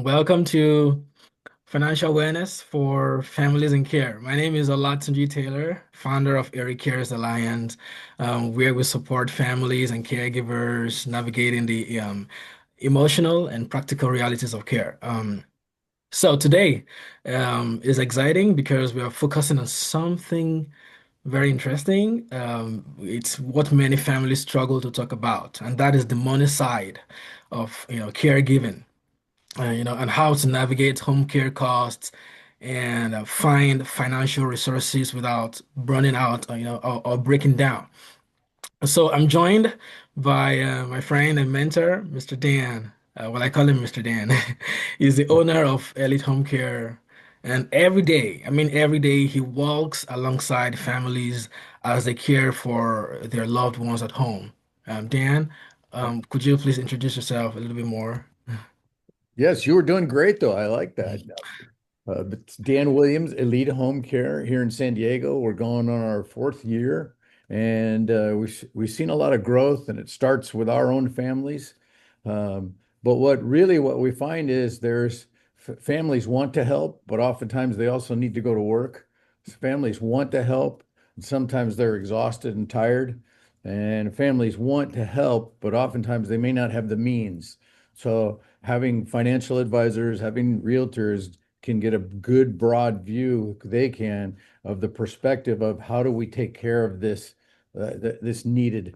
Welcome to Financial Awareness for Families in Care. My name is Alatunji Taylor, founder of Eric Cares Alliance, where we support families and caregivers navigating the emotional and practical realities of care. So today is exciting because we are focusing on something very interesting. It's what many families struggle to talk about, and that is the money side of caregiving, and how to navigate home care costs and find financial resources without burning out, or breaking down. So I'm joined by my friend and mentor, Mr. Dan. Well, I call him Mr. Dan. He's the owner of Elite Home Care. And every day, every day, he walks alongside families as they care for their loved ones at home. Dan, could you please introduce yourself a little bit more? Yes, you were doing great though. I like that. But Dan Williams, Elite Home Care here in San Diego. We're going on our fourth year, and we've seen a lot of growth, and it starts with our own families. But what we find is there's families want to help, but oftentimes they also need to go to work. Families want to help, and sometimes they're exhausted and tired. And families want to help, but oftentimes they may not have the means. So having financial advisors, having realtors can get a good broad view, they can, of the perspective of how do we take care of this needed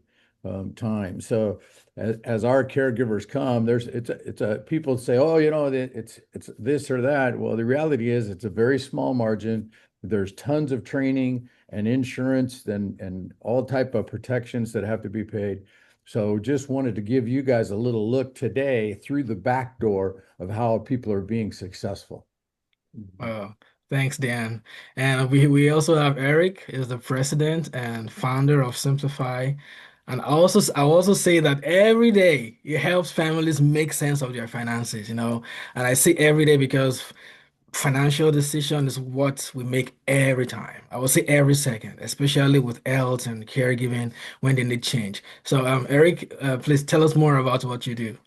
time. So as our caregivers come, it's a people say, oh, it's this or that. Well, the reality is it's a very small margin. There's tons of training and insurance and all type of protections that have to be paid. So just wanted to give you guys a little look today through the back door of how people are being successful. Thanks, Dan. And we also have Eric, is the president and founder of Simplify. And I'll also say that every day it helps families make sense of their finances, And I say every day because financial decision is what we make every time. I would say every second, especially with health and caregiving when they need change. So, Eric, please tell us more about what you do.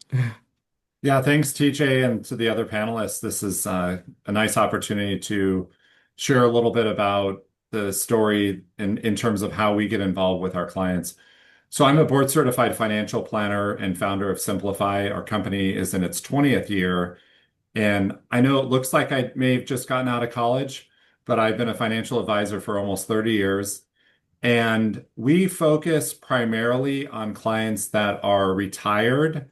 Yeah, thanks, TJ, and to the other panelists. This is a nice opportunity to share a little bit about the story in terms of how we get involved with our clients. So I'm a board certified financial planner and founder of Simplify. Our company is in its 20th year. And I know it looks like I may have just gotten out of college, but I've been a financial advisor for almost 30 years. And we focus primarily on clients that are retired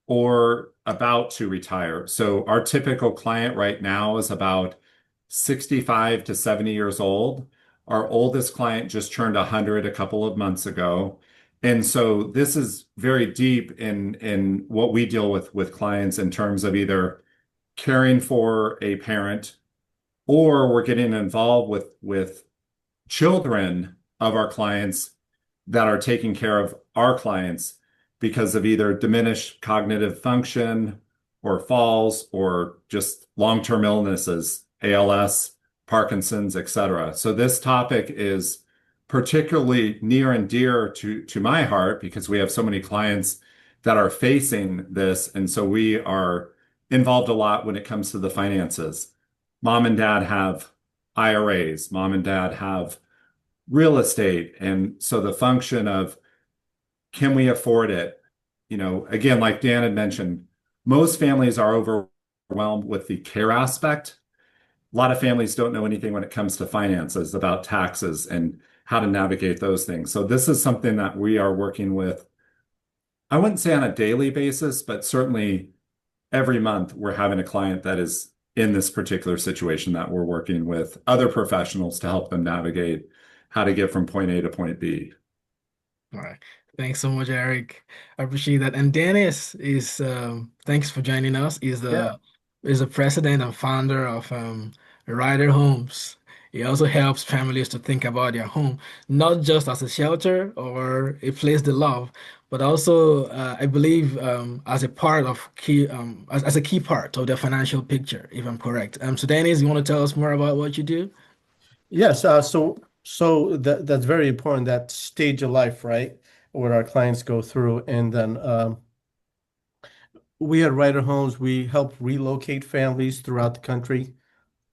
or about to retire. So our typical client right now is about 65 to 70 years old. Our oldest client just turned 100 a couple of months ago. And so this is very deep in what we deal with clients in terms of either caring for a parent or we're getting involved with children of our clients that are taking care of our clients because of either diminished cognitive function or falls or just long-term illnesses, ALS, Parkinson's, etc. So this topic is particularly near and dear to my heart because we have so many clients that are facing this. And so we are involved a lot when it comes to the finances. Mom and dad have IRAs, mom and dad have real estate. And so the function of can we afford it? Again, like Dan had mentioned, most families are overwhelmed with the care aspect. A lot of families don't know anything when it comes to finances about taxes and how to navigate those things. So this is something that we are working with, I wouldn't say on a daily basis, but certainly every month we're having a client that is in this particular situation that we're working with other professionals to help them navigate how to get from point A to point B. All right. Thanks so much, Eric. I appreciate that. And Dennis is thanks for joining us. Yeah. Is the president and founder of Rieder Homes. He also helps families to think about their home, not just as a shelter or a place they love, but also I believe as a part of key as a key part of their financial picture, if I'm correct. So Dennis, you want to tell us more about what you do? Yes, so that's very important, that stage of life, right? Where our clients go through. And then we at Rieder Homes, we help relocate families throughout the country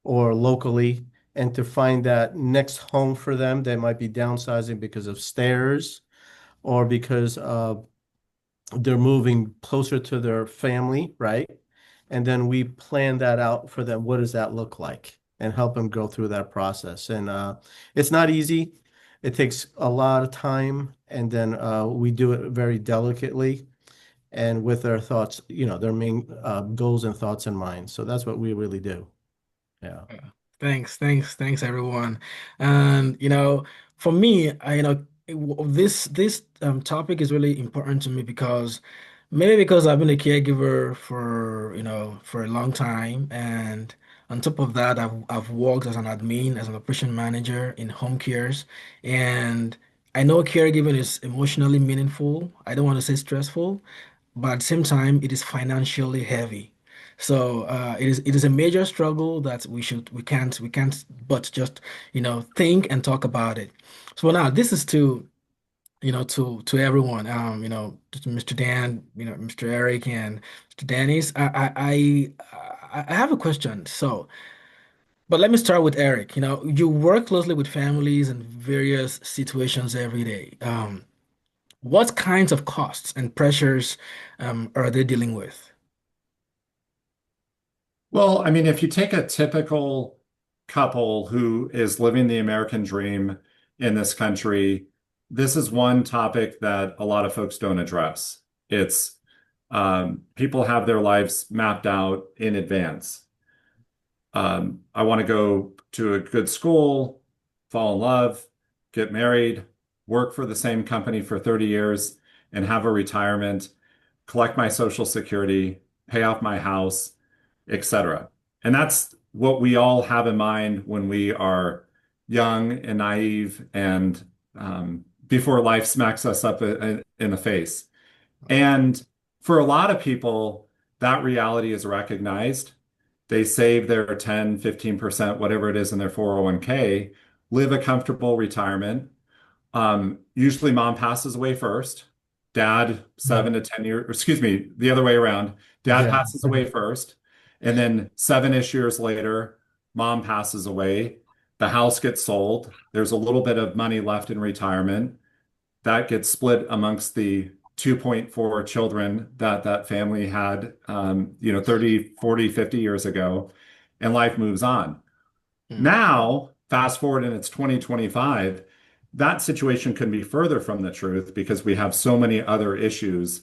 or locally, and to find that next home for them. They might be downsizing because of stairs or because they're moving closer to their family, right? And then we plan that out for them. What does that look like? And help them go through that process. And it's not easy. It takes a lot of time, and then we do it very delicately and with their thoughts, their main goals and thoughts in mind. So that's what we really do. Yeah. Yeah. Thanks, everyone. And for me, this topic is really important to me because maybe because I've been a caregiver for for a long time, and on top of that, I've worked as an admin, as an operation manager in home cares, and I know caregiving is emotionally meaningful. I don't want to say stressful, but at the same time, it is financially heavy. So it is a major struggle that we can't but just think and talk about it. So now this is to everyone, to Mr. Dan, Mr. Eric and Mr. Dennis. I have a question. So, but let me start with Eric. You work closely with families in various situations every day. What kinds of costs and pressures are they dealing with? Well, I mean, if you take a typical couple who is living the American dream in this country, this is one topic that a lot of folks don't address. It's people have their lives mapped out in advance. I want to go to a good school, fall in love, get married, work for the same company for 30 years, and have a retirement, collect my Social Security, pay off my house, etc. And that's what we all have in mind when we are young and naive and before life smacks us up in the face. And for a lot of people, that reality is recognized. They save their 10, 15%, whatever it is in their 401k, live a comfortable retirement. Usually mom passes away first. Dad, Yeah. 7 to 10 years, excuse me, the other way around. Dad Yeah. passes away first. And then 7-ish years later, mom passes away. The house gets sold. There's a little bit of money left in retirement that gets split amongst the 2.4 children that that family had, 30, 40, 50 years ago, and life moves on. Mm, Now, fast forward and it's 2025, that situation can be further from the truth because we have so many other issues,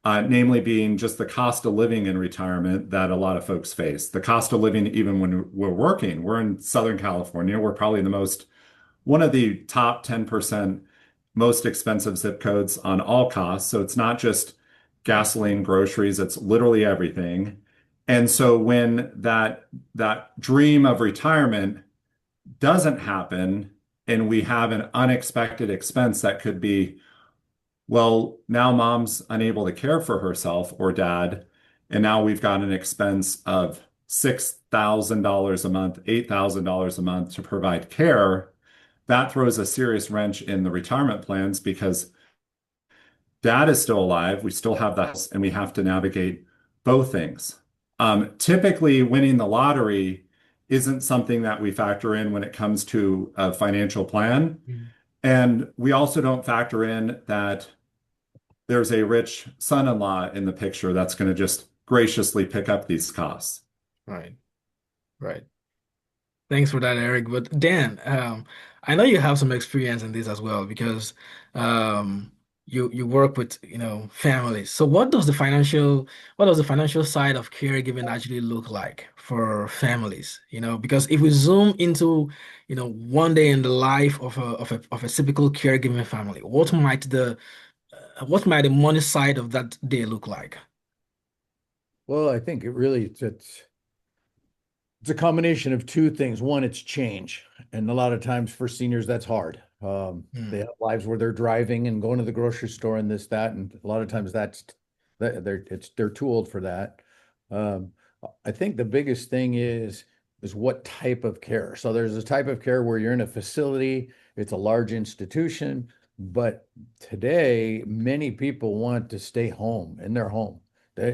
namely being just the cost of living in retirement that a lot of folks face. The cost of living, even when we're working, we're in Southern California, we're probably one of the top 10% most expensive zip codes on all costs. So it's not just gasoline, groceries, it's literally everything. And so when that dream of retirement doesn't happen and we have an unexpected expense that could be, well, now mom's unable to care for herself or dad, and now we've got an expense of $6,000 a month, $8,000 a month to provide care. That throws a serious wrench in the retirement plans because dad is still alive, we still have the house, and we have to navigate both things. Typically, winning the lottery isn't something that we factor in when it comes to a financial plan. mm, And we also don't factor in that there's a rich son-in-law in the picture that's going to just graciously pick up these costs. right, right. Thanks for that, Eric. But Dan, I know you have some experience in this as well because you work with families. So what does the financial side of caregiving actually look like for families? Because if we zoom into one day in the life of a typical caregiving family, what might the money side of that day look like? Well, I think it's a combination of two things. One, it's change. And a lot of times for seniors, that's hard. They Mm, have lives where they're driving and going to the grocery store and this, that, and a lot of times they're too old for that. Um, I think the biggest thing is what type of care. So there's a type of care where you're in a facility, it's a large institution, but today many people want to stay home in their home.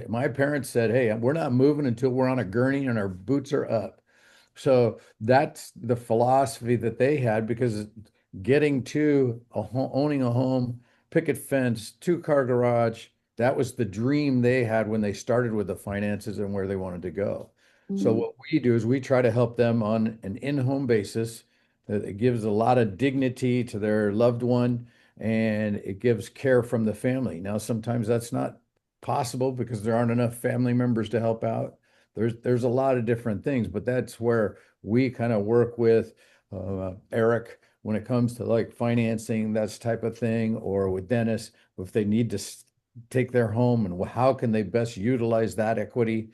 My parents said, "Hey, we're not moving until we're on a gurney and our boots are up." So that's the philosophy that they had because getting to owning a home, picket fence, two-car garage, that was the dream they had when they started with the finances and where they wanted to go. So what we do is we try to help them on an in-home basis. That it gives a lot of dignity to their loved one and it gives care from the family. Now, sometimes that's not possible because there aren't enough family members to help out. There's a lot of different things, but that's where we kind of work with Eric when it comes to like financing, that type of thing, or with Dennis if they need to take their home and how can they best utilize that equity,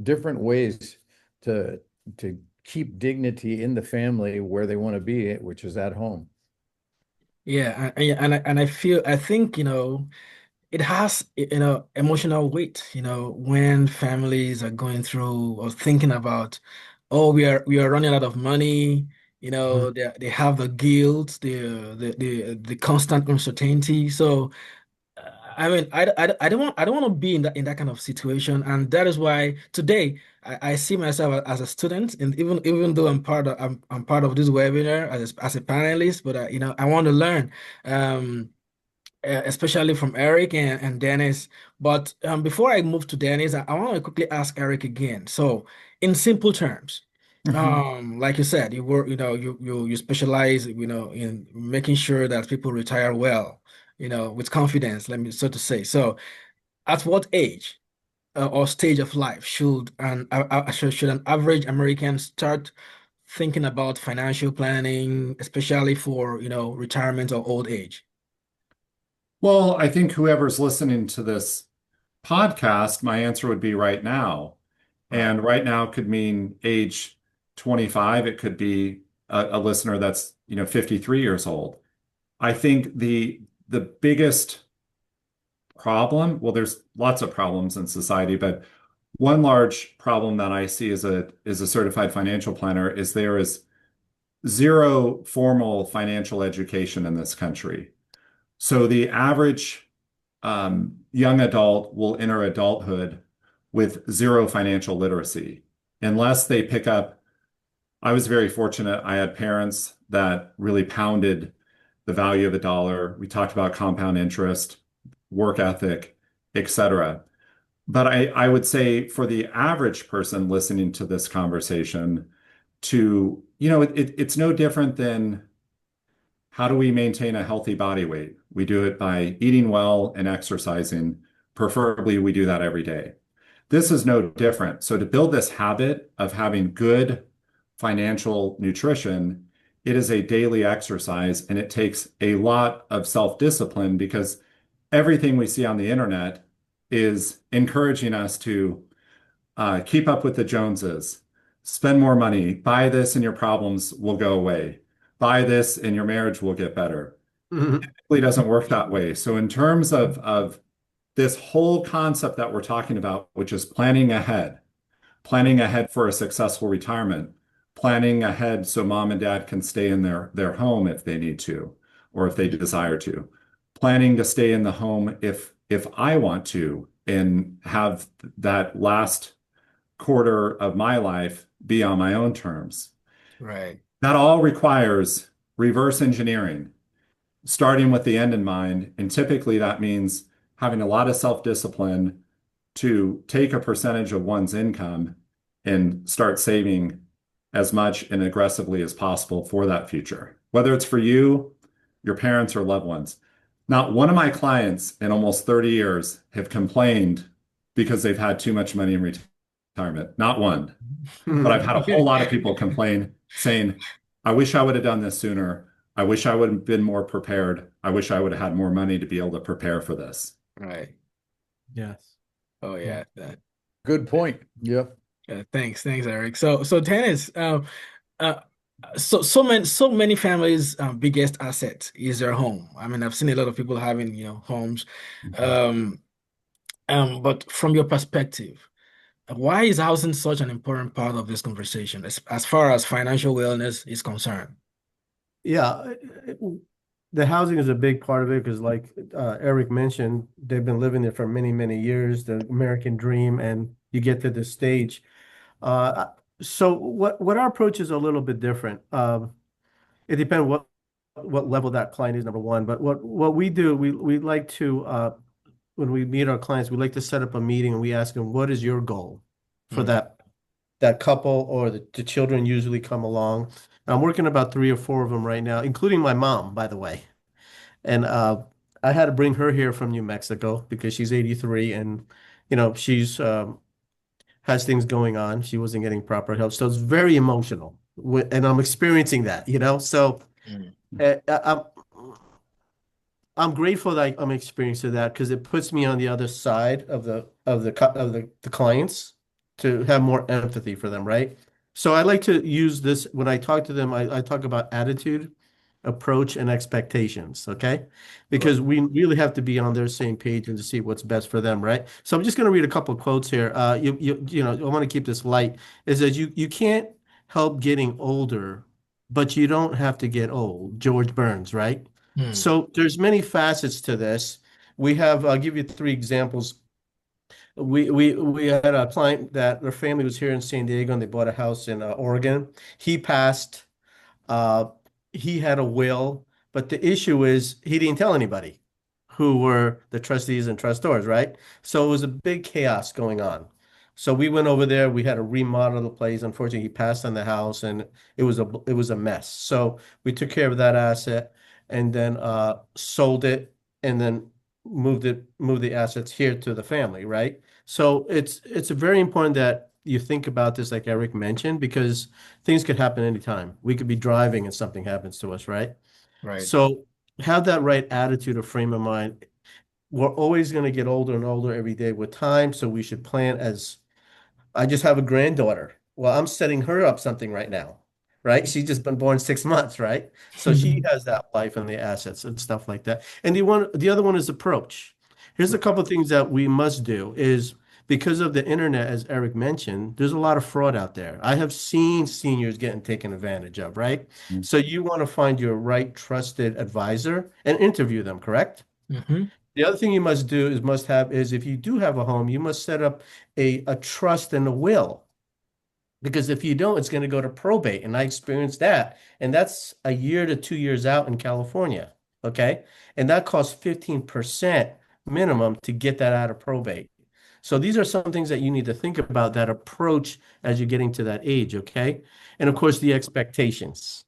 different ways to to keep dignity in the family where they want to be, which is at home. Yeah, and I feel I think, it has, emotional weight, when families are going through or thinking about, oh, we are running out of money, Mhm. they have the guilt, the constant uncertainty. So I mean, I don't want to be in that kind of situation, and that is why today I see myself as a student, and even though I'm part of this webinar as a panelist, but I want to learn. Um, especially from Eric and Dennis. But before I move to Dennis, I want to quickly ask Eric again. So, in simple terms, like you said, you work, you specialize, in making sure that people retire well, with confidence, let me so to say. So, at what age or stage of life should an average American start thinking about financial planning, especially for, retirement or old age? Well, I think whoever's listening to this podcast, my answer would be right now. Right. And right now could mean age 25. It could be a listener that's, 53 years old. I think the biggest problem, well, there's lots of problems in society, but one large problem that I see as a certified financial planner is there is zero formal financial education in this country. So the average young adult will enter adulthood with zero financial literacy unless they pick up. I was very fortunate. I had parents that really pounded the value of a dollar. We talked about compound interest, work ethic, etc. But I would say for the average person listening to this conversation, it's no different than how do we maintain a healthy body weight? We do it by eating well and exercising. Preferably, we do that every day. This is no different. So, to build this habit of having good financial nutrition, it is a daily exercise and it takes a lot of self-discipline because everything we see on the internet is encouraging us to keep up with the Joneses, spend more money, buy this and your problems will go away, buy this and your marriage will get better. Mhm. It really doesn't work that way. So, in terms of this whole concept that we're talking about, which is planning ahead for a successful retirement, planning ahead so mom and dad can stay in their home if they need to, or if they desire to, planning to stay in the home if I want to, and have that last quarter of my life be on my own terms. Right. That all requires reverse engineering, starting with the end in mind. And typically that means having a lot of self-discipline to take a percentage of one's income and start saving as much and aggressively as possible for that future, whether it's for you, your parents, or loved ones. Not one of my clients in almost 30 years have complained because they've had too much money in retirement. Not one. But I've had a whole lot of people complain saying, I wish I would have done this sooner. I wish I would have been more prepared. I wish I would have had more money to be able to prepare for this. Right. Yes. Oh Yeah. yeah. Good point. Yep. Thanks, Eric. So Dennis, uh, so many families' biggest asset is their home. I mean, I've seen a lot of people having, homes. Um, but from your perspective, why is housing such an important part of this conversation as far as financial wellness is concerned? Yeah. the housing is a big part of it because, like Eric mentioned, they've been living there for many, many years, the American dream, and you get to this stage. Uh, so what our approach is a little bit different. It depends what level that client is, number one. But what we do, we like to when we meet our clients, we like to set up a meeting and we ask them, what is your goal for Mm. that couple or the children usually come along. I'm working about 3 or 4 of them right now, including my mom, by the way. And I had to bring her here from New Mexico because she's 83 and she's has things going on. She wasn't getting proper help. So it's very emotional. And I'm experiencing that. So Mm. I'm grateful that I'm experiencing that because it puts me on the other side of the clients to have more empathy for them, right? So I like to use this when I talk to them. I talk about attitude, approach, and expectations, okay? Right. Because we really have to be on their same page and to see what's best for them, right? So I'm just going to read a couple of quotes here. I want to keep this light. Is that you can't help getting older, but you don't have to get old. George Burns, right? Mm. So there's many facets to this. I'll give you 3 examples. We had a client that their family was here in San Diego and they bought a house in Oregon. He passed. Uh, he had a will, but the issue is he didn't tell anybody who were the trustees and trustors, right? So it was a big chaos going on. So we went over there. We had to remodel the place. Unfortunately, he passed on the house, and it was a mess. So we took care of that asset, and then sold it, and then moved the assets here to the family, right? So it's very important that you think about this, like Eric mentioned, because things could happen anytime. We could be driving and something happens to us, right? Right. So have that right attitude or frame of mind. We're always going to get older and older every day with time, so we should plan as I just have a granddaughter. Well, I'm setting her up something right now, right? She's just been born 6 months, right? So she has that life and the assets and stuff like that. And the other one is approach. Here's a couple of things that we must do is because of the internet, as Eric mentioned, there's a lot of fraud out there. I have seen seniors getting taken advantage of, right? Mm. So you want to find your right trusted advisor and interview them, correct? Hmm. The other thing you must have is if you do have a home, you must set up a trust and a will. Because if you don't, it's going to go to probate. And I experienced that. And that's a year to 2 years out in California. Okay. And that costs 15% minimum to get that out of probate. So these are some things that you need to think about that approach as you're getting to that age. Okay. And of course, the expectations.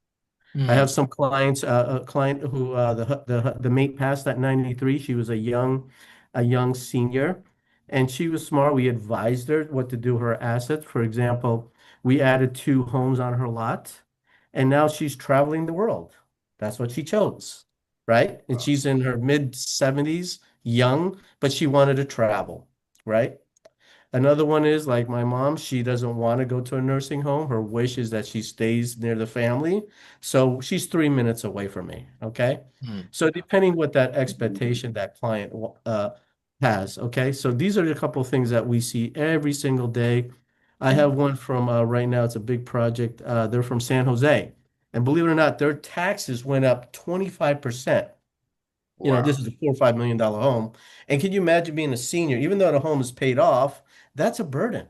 I Mm. have some clients, a client who the mate passed at 93. She was a young senior, and she was smart. We advised her what to do with her assets. For example, we added 2 homes on her lot, and now she's traveling the world. That's what she chose, right? And Wow. she's in her mid 70s, young, but she wanted to travel, right? Another one is like my mom, she doesn't want to go to a nursing home. Her wish is that she stays near the family. So she's 3 minutes away from me. Okay. Mm. So depending what that expectation that client has. Okay. So these are a couple of things that we see every single day. I have one from right now, it's a big project. They're from San Jose. And believe it or not, their taxes went up 25%. Wow. This is a $4 or $5 million home. And can you imagine being a senior, even though the home is paid off, that's a burden.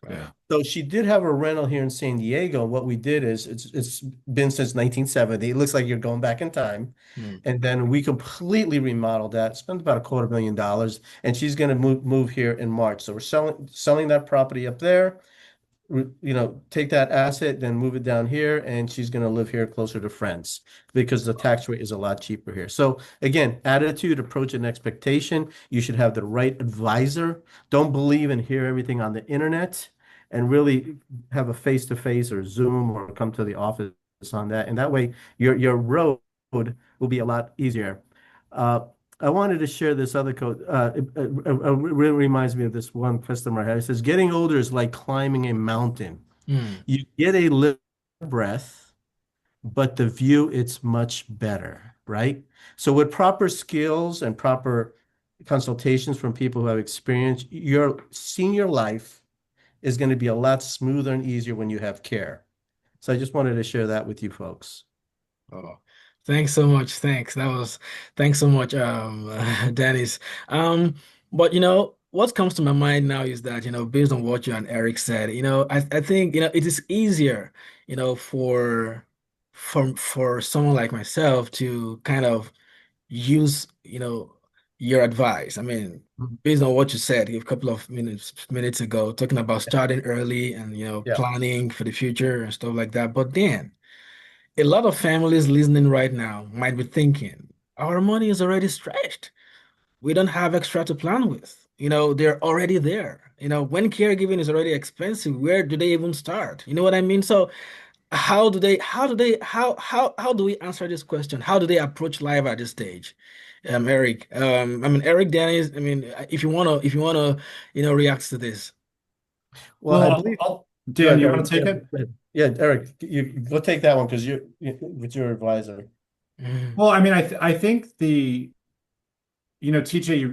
Right. Yeah. So she did have a rental here in San Diego. What we did is it's been since 1970. It looks like you're going back in time. Mm. And then we completely remodeled that, spent about $250,000, and she's going to move here in March. So we're selling that property up there, take that asset, then move it down here, and she's going to live here closer to friends because the tax rate is a lot cheaper here. So again, attitude, approach, and expectation. You should have the right advisor. Don't believe and hear everything on the internet, and really have a face-to-face or Zoom or come to the office on that. And that way, your road will be a lot easier. Uh, I wanted to share this other code. It really reminds me of this one customer I had. It says, getting older is like climbing a mountain. Mm. You get a little breath, but the view, it's much better, right? So with proper skills and proper consultations from people who have experience, your senior life is going to be a lot smoother and easier when you have care. So I just wanted to share that with you folks. Oh, Thanks so much. Thanks so much, Dennis. Um, but what comes to my mind now is that, based on what you and Eric said, I think, it is easier, for someone like myself to kind of use, your advice. I mean, Mhm. based on what you said a couple of minutes ago, talking about starting early and, Yeah. planning for the future and stuff like that. But then a lot of families listening right now might be thinking, our money is already stretched. We don't have extra to plan with. They're already there. When caregiving is already expensive, where do they even start? You know what I mean? So how do we answer this question? How do they approach life at this stage? Eric, Eric, Dennis, if you wanna, react to this. Well, Well, I believe. Go Dan, ahead, you Eric. want to Yeah, take it? go ahead. Yeah, Eric, you go take that one because with your advisor. Mhm. Well, I mean, I think TJ,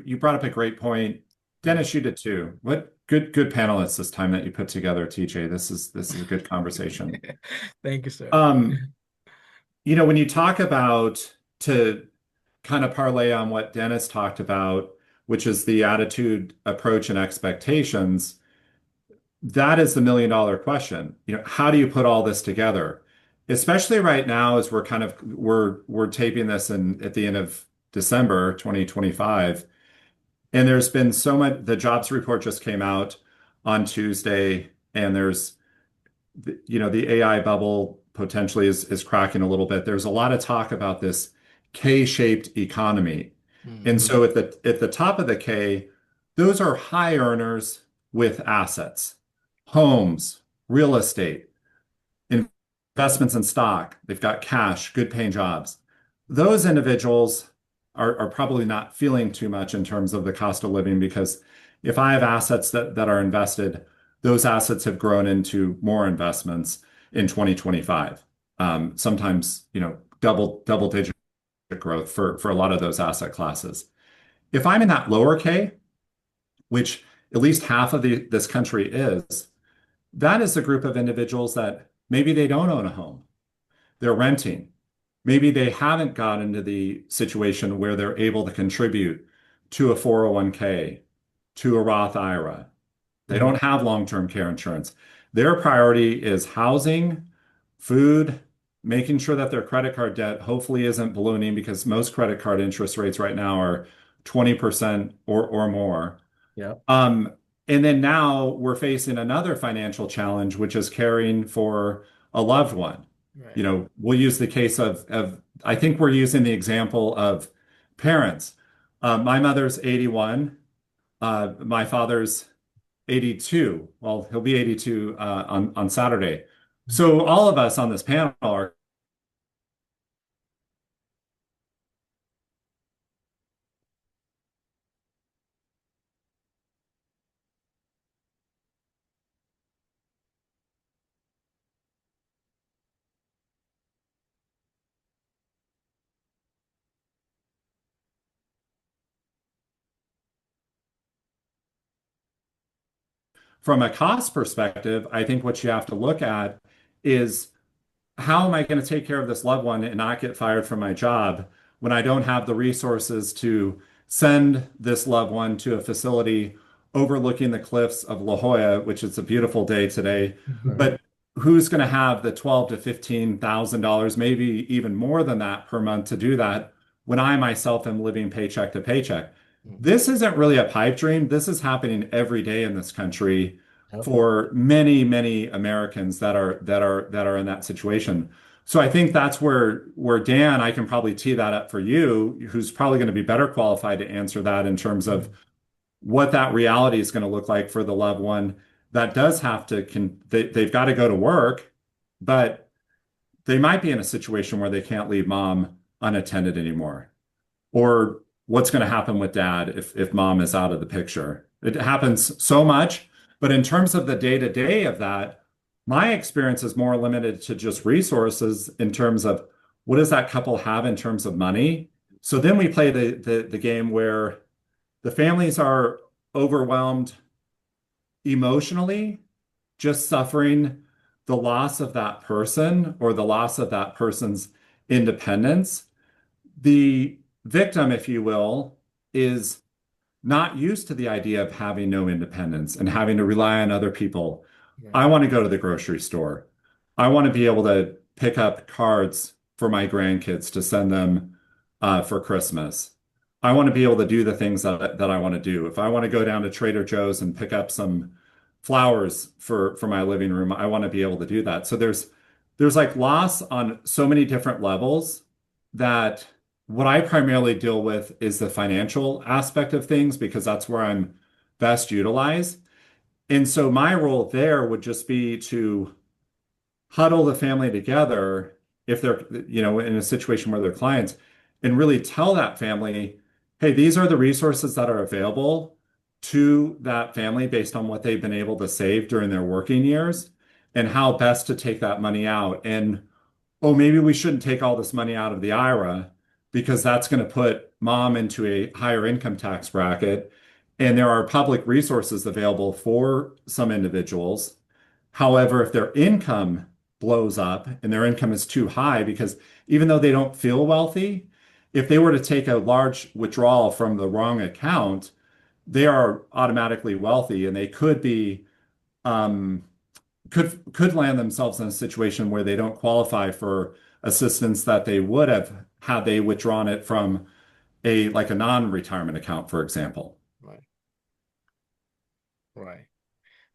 you brought up a great point. Dennis, you did too. What good panelists this time that you put together, TJ. This is a good conversation. Thank you, sir. Um, when you talk about to kind of parlay on what Dennis talked about, which is the attitude, approach, and expectations, that is the million-dollar question. How do you put all this together? Especially right now, as we're taping this in at the end of December 2025. And there's been so much, the jobs report just came out on Tuesday, and the AI bubble potentially is cracking a little bit. There's a lot of talk about this K-shaped economy. And Mhm. so at the top of the K, those are high earners with assets, homes, real estate, investments in stock. They've got cash, good paying jobs. Those individuals are probably not feeling too much in terms of the cost of living because if I have assets that are invested, those assets have grown into more investments in 2025. Sometimes, double digit growth for a lot of those asset classes. If I'm in that lower K, which at least half of this country is, that is a group of individuals that maybe they don't own a home. They're renting. Maybe they haven't got into the situation where they're able to contribute to a 401k, to a Roth IRA. They Mhm. don't have long-term care insurance. Their priority is housing, food, making sure that their credit card debt hopefully isn't ballooning because most credit card interest rates right now are 20% or more. Yeah. Um, and then now we're facing another financial challenge, which is caring for a loved one. Right. We'll use the case of I think we're using the example of parents. My mother's 81. My father's 82. Well, he'll be 82 on Saturday. So all of us on this panel are from a cost perspective, I think what you have to look at is how am I going to take care of this loved one and not get fired from my job when I don't have the resources to send this loved one to a facility overlooking the cliffs of La Jolla, which is a beautiful day today. Mhm. But who's going to have the 12 to $15,000, maybe even more than that per month to do that when I myself am living paycheck to paycheck? Mhm. This isn't really a pipe dream. This is happening every day in this country Yep. for many, many Americans that are in that situation. So I think that's where Dan, I can probably tee that up for you, who's probably going to be better qualified to answer that in terms of Mhm. what that reality is going to look like for the loved one that does have to they've got to go to work, but they might be in a situation where they can't leave mom unattended anymore. Or what's going to happen with dad if mom is out of the picture. It happens so much, but in terms of the day-to-day of that, my experience is more limited to just resources in terms of what does that couple have in terms of money. So then we play the game where the families are overwhelmed emotionally, just suffering the loss of that person or the loss of that person's independence, the victim, if you will, is not used to the idea of having no independence and having to rely on other people. I Right. want to go to the grocery store. I want to be able to pick up cards for my grandkids to send them for Christmas. I want to be able to do the things that I want to do. If I want to go down to Trader Joe's and pick up some flowers for my living room, I want to be able to do that. So there's like loss on so many different levels that what I primarily deal with is the financial aspect of things because that's where I'm best utilized. And so my role there would just be to huddle the family together if they're, in a situation where they're clients and really tell that family, hey, these are the resources that are available to that family based on what they've been able to save during their working years and how best to take that money out. And oh, maybe we shouldn't take all this money out of the IRA because that's going to put mom into a higher income tax bracket. And there are public resources available for some individuals. However, if their income blows up and their income is too high, because even though they don't feel wealthy, if they were to take a large withdrawal from the wrong account, they are automatically wealthy and they could be um, could land themselves in a situation where they don't qualify for assistance that they would have had they withdrawn it from a non-retirement account, for example. Right. Right.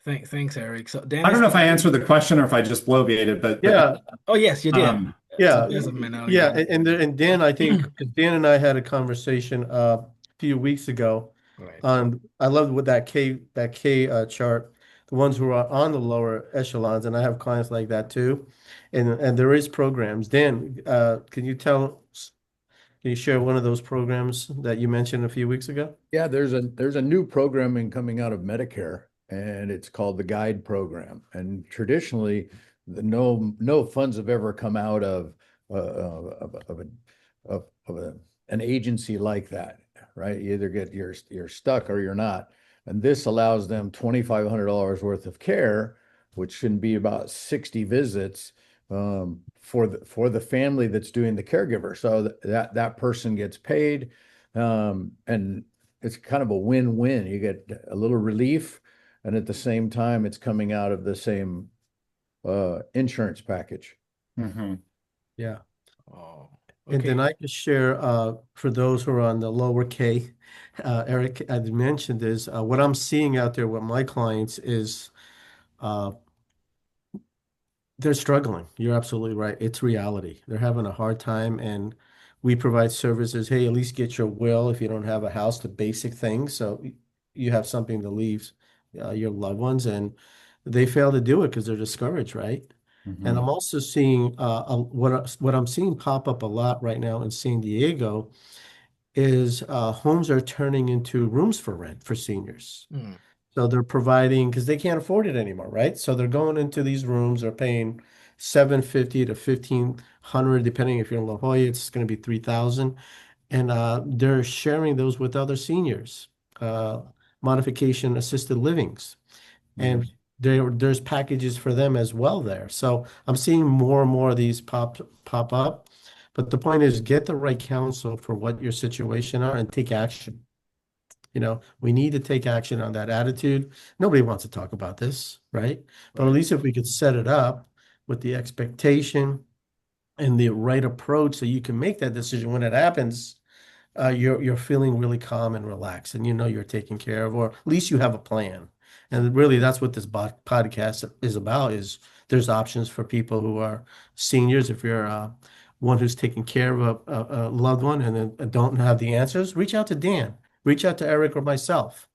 Thanks, Eric. So I don't Dennis, know if I answered the question or if I just bloviated, but Yeah, oh yes, you did. um, To yeah, the best of my knowledge, yeah. you did. And Dan, I think 'cause Dan and I had a conversation a few weeks ago Right. on. I loved what that K chart, the ones who are on the lower echelons, and I have clients like that too. And there is programs. Dan, can you share one of those programs that you mentioned a few weeks ago? Yeah, there's a new programming coming out of Medicare, and it's called the Guide Program. And traditionally, no funds have ever come out of an agency like that, right? You either you're stuck or you're not. And this allows them $2,500 worth of care, which can be about 60 visits for the family that's doing the caregiver. So that person gets paid, and it's kind of a win-win. You get a little relief, and at the same time, it's coming out of the same insurance package. mhm. Yeah. Oh, And then okay. I can share for those who are on the lower K, Eric had mentioned is what I'm seeing out there with my clients is uh, they're struggling. You're absolutely right. It's reality. They're having a hard time, and we provide services. Hey, at least get your will if you don't have a house, the basic things. So you have something to leave your loved ones, and they fail to do it because they're discouraged, right? And Mhm. I'm also seeing what I'm seeing pop up a lot right now in San Diego is homes are turning into rooms for rent for seniors. Hmm. So they're providing because they can't afford it anymore, right? So they're going into these rooms, they're paying 750 to 1,500, depending if you're in La Jolla, it's going to be 3,000. And they're sharing those with other seniors, uh, modification assisted livings. And Mhm. there's packages for them as well there. So I'm seeing more and more of these pop up. But the point is get the right counsel for what your situation are and take action. We need to take action on that attitude. Nobody wants to talk about this, right? But at Right. least if we could set it up with the expectation and the right approach so you can make that decision when it happens, you're feeling really calm and relaxed, and you know you're taken care of, or at least you have a plan. And really, that's what this podcast is about. Is there's options for people who are seniors. If you're one who's taking care of a loved one and then don't have the answers, reach out to Dan, reach out to Eric or myself,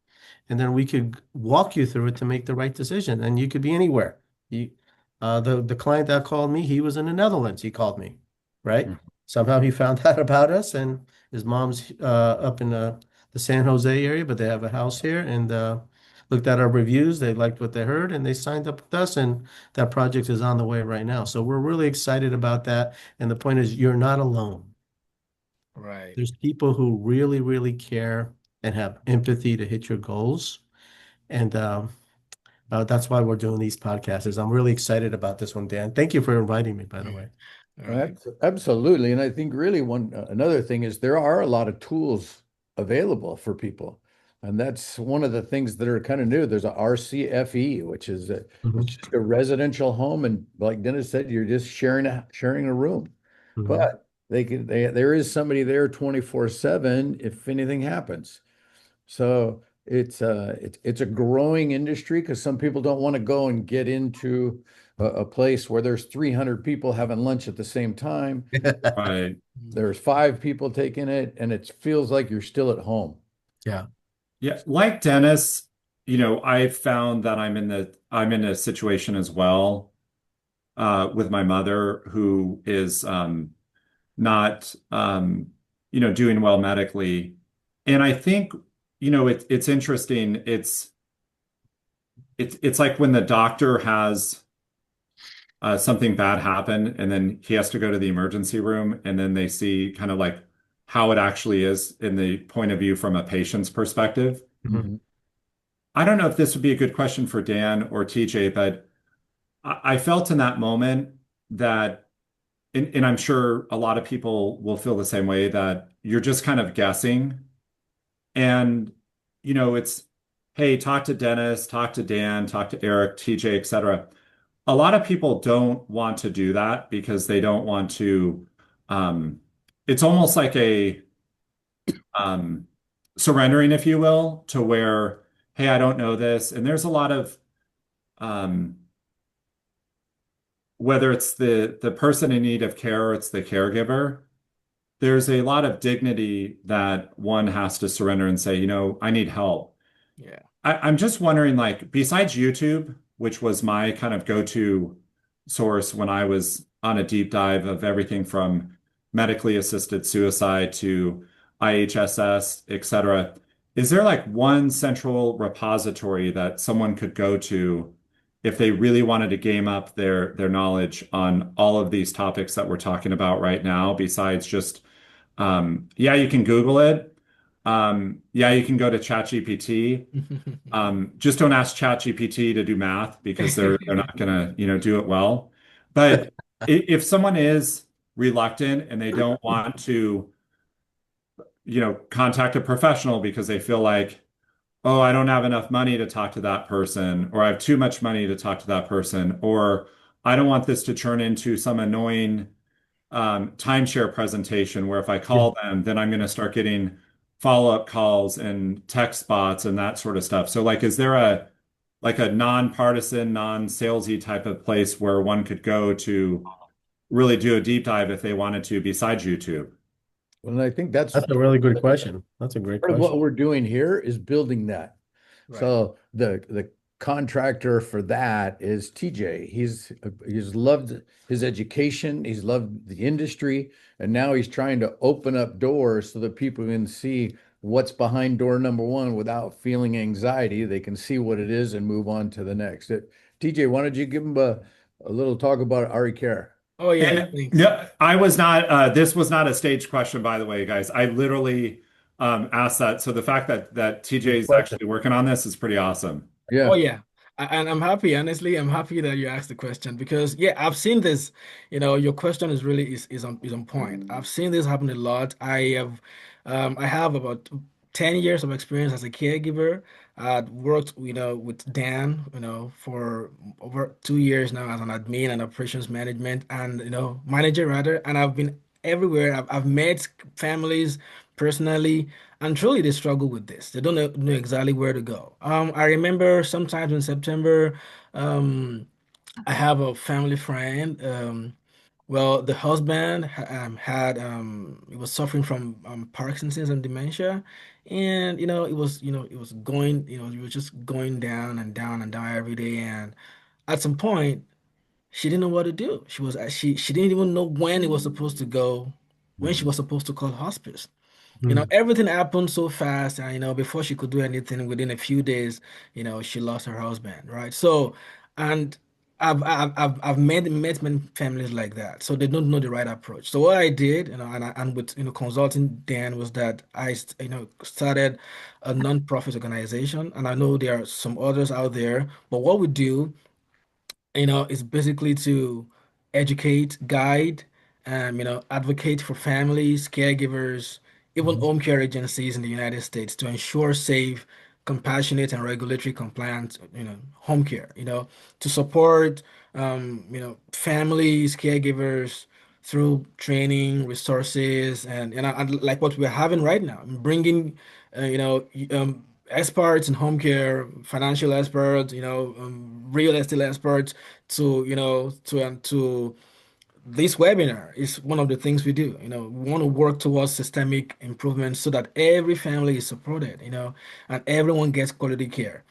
and then we could walk you through it to make the right decision. And you could be anywhere. The client that called me, he was in the Netherlands. He called me, right? Mhm. Somehow he found out about us, and his mom's up in the San Jose area, but they have a house here, and looked at our reviews. They liked what they heard, and they signed up with us, and that project is on the way right now. So we're really excited about that. And the point is, you're not alone. Right. There's people who really, really care and have empathy to hit your goals. And that's why we're doing these podcasts. I'm really excited about this one, Dan. Thank you for inviting me, by the way. Right. Absolutely. And I think really another thing is there are a lot of tools available for people. And that's one of the things that are kind of new. There's a RCFE, it's Mhm. just a residential home. And like Dennis said, you're just sharing a room. Mhm. But there is somebody there 24/7 if anything happens. So it's a growing industry because some people don't want to go and get into a place where there's 300 people having lunch at the same time. Right. Mm. There's five people taking it, and it feels like you're still at home. Yeah. Yeah, like Dennis, I found that I'm in a situation as well with my mother who is not doing well medically. And I think, it's interesting. It's like when the doctor has something bad happen and then he has to go to the emergency room and then they see kind of like how it actually is in the point of view from a patient's perspective. Mhm. Mhm. I don't know if this would be a good question for Dan or TJ, but I felt in that moment that, and I'm sure a lot of people will feel the same way, that you're just kind of guessing. And, it's, hey, talk to Dennis, talk to Dan, talk to Eric, TJ, etc. A lot of people don't want to do that because they don't want to, um, it's almost like a um, surrendering, if you will, to where, hey, I don't know this. And there's a lot of, um, whether it's the person in need of care or it's the caregiver, there's a lot of dignity that one has to surrender and say, I need help. Yeah. I'm just wondering, like, besides YouTube, which was my kind of go-to source when I was on a deep dive of everything from medically assisted suicide to IHSS, et cetera, is there like one central repository that someone could go to if they really wanted to game up their knowledge on all of these topics that we're talking about right now, besides just yeah, you can Google it. Yeah, you can go to ChatGPT. Just don't ask ChatGPT to do math because they're not gonna, do it well. But if someone is reluctant and they don't want to, contact a professional because they feel like, oh, I don't have enough money to talk to that person, or I have too much money to talk to that person, or I don't want this to turn into some annoying timeshare presentation where if I Yeah. call them, then I'm going to start getting follow-up calls and text bots and that sort of stuff. So like, is there a nonpartisan, non-salesy type of place where one could go to really do a deep dive if they wanted to besides YouTube? And I think that's That's a really good question. That's a great part of what question. we're doing here is building that. Right. So the contractor for that is TJ. He's loved his education, he's loved the industry, and now he's trying to open up doors so that people can see what's behind door number one without feeling anxiety. They can see what it is and move on to the next. TJ, why don't you give him a little talk about Ari Care? Oh yeah, And thanks. no, I was not, this was not a staged question, by the way, guys. I literally asked that. So the fact that TJ Good is question. actually working on this is pretty awesome. Oh Yeah. yeah. And I'm happy, honestly, I'm happy that you asked the question because yeah, I've seen this, your question is really is on point. I've seen this happen a lot. I have about 10 years of experience as a caregiver. I've worked, with Dan, for over 2 years now as an admin and operations management and manager rather. And I've been everywhere. I've met families personally. And truly, they struggle with this. They don't know exactly where to go. I remember sometimes in September, um, I have a family friend. Well, the husband he was suffering from Parkinson's and dementia, and it was going, it was just going down and down and down every day. And at some point, she didn't know what to do. She didn't even know when it was supposed to go, when she Mhm. was supposed to call hospice. Mm. Everything happened so fast, and before she could do anything, within a few days, she lost her husband, right? So, and I've met many families like that, so they don't know the right approach. So what I did, and with consulting Dan was that started a non-profit organization, and I know there are some others out there, but what we do is basically to educate, guide, advocate for families, caregivers, even Mhm. home care agencies in the United States to ensure safe, compassionate, and regulatory compliant, home care, to support, families, caregivers through training, resources, and like what we're having right now, bringing, experts in home care, financial experts, real estate experts to this webinar is one of the things we do. We want to work towards systemic improvement so that every family is supported, and everyone gets quality care.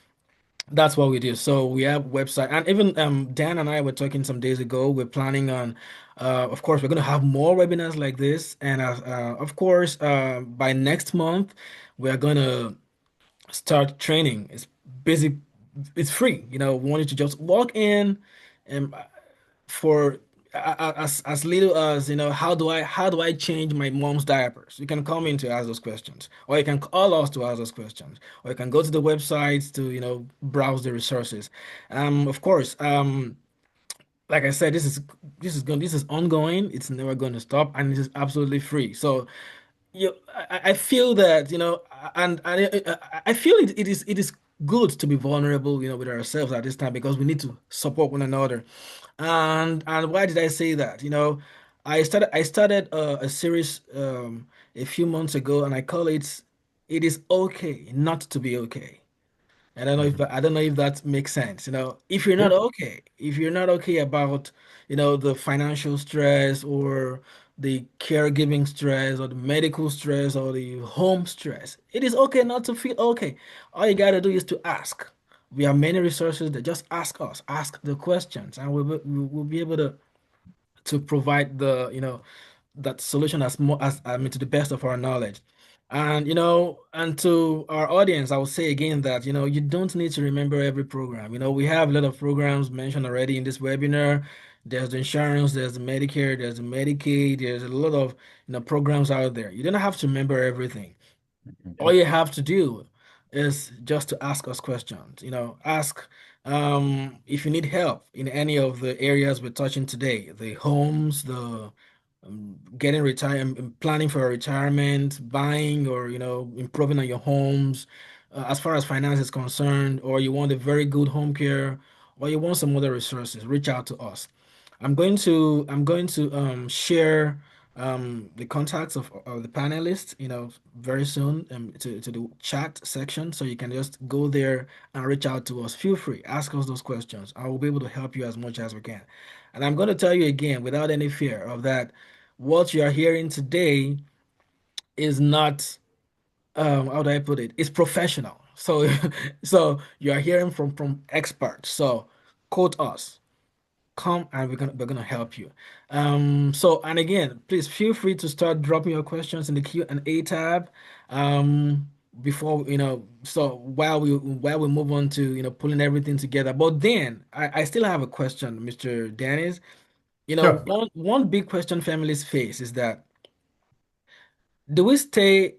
That's what we do. So we have website, and even Dan and I were talking some days ago. We're planning on, of course, we're going to have more webinars like this, and of course, by next month, we are going to start training. It's basic, it's free. We want you to just walk in and for as little as how do I change my mom's diapers. You can come in to ask those questions, or you can call us to ask those questions, or you can go to the websites to browse the resources. Of course, like I said, this is ongoing. It's never going to stop, and it is absolutely free. So I feel that, and I feel it is good to be vulnerable, with ourselves at this time because we need to support one another. And why did I say that? I started a series a few months ago, and I call it is okay not to be okay. Mhm. I don't know if that makes sense. Yeah. If you're not okay about, the financial stress or the caregiving stress or the medical stress or the home stress, it is okay not to feel okay. All you gotta do is to ask. We have many resources that just ask us, ask the questions, and we'll be able to provide that solution as more as I mean to the best of our knowledge. And to our audience, I will say again that you don't need to remember every program. We have a lot of programs mentioned already in this webinar. There's the insurance, there's the Medicare, there's the Medicaid, there's a lot of programs out there. You don't have to remember everything. All Okay. you have to do is just to ask us questions. Ask if you need help in any of the areas we're touching today, the homes, the getting retired, planning for a retirement, buying or improving on your homes, as far as finance is concerned, or you want a very good home care, or you want some other resources, reach out to us. I'm going to share the contacts of the panelists, very soon to the chat section, so you can just go there and reach out to us. Feel free, ask us those questions. I will be able to help you as much as we can. And I'm going to tell you again, without any fear of that, what you are hearing today is not, how do I put it? It's professional. So, so you are hearing from experts. So, quote us, come and we're gonna help you. So and again, please feel free to start dropping your questions in the Q&A tab. Before so while we move on to pulling everything together. But then I still have a question, Mr. Dennis. Sure. One big question families face is that, do we stay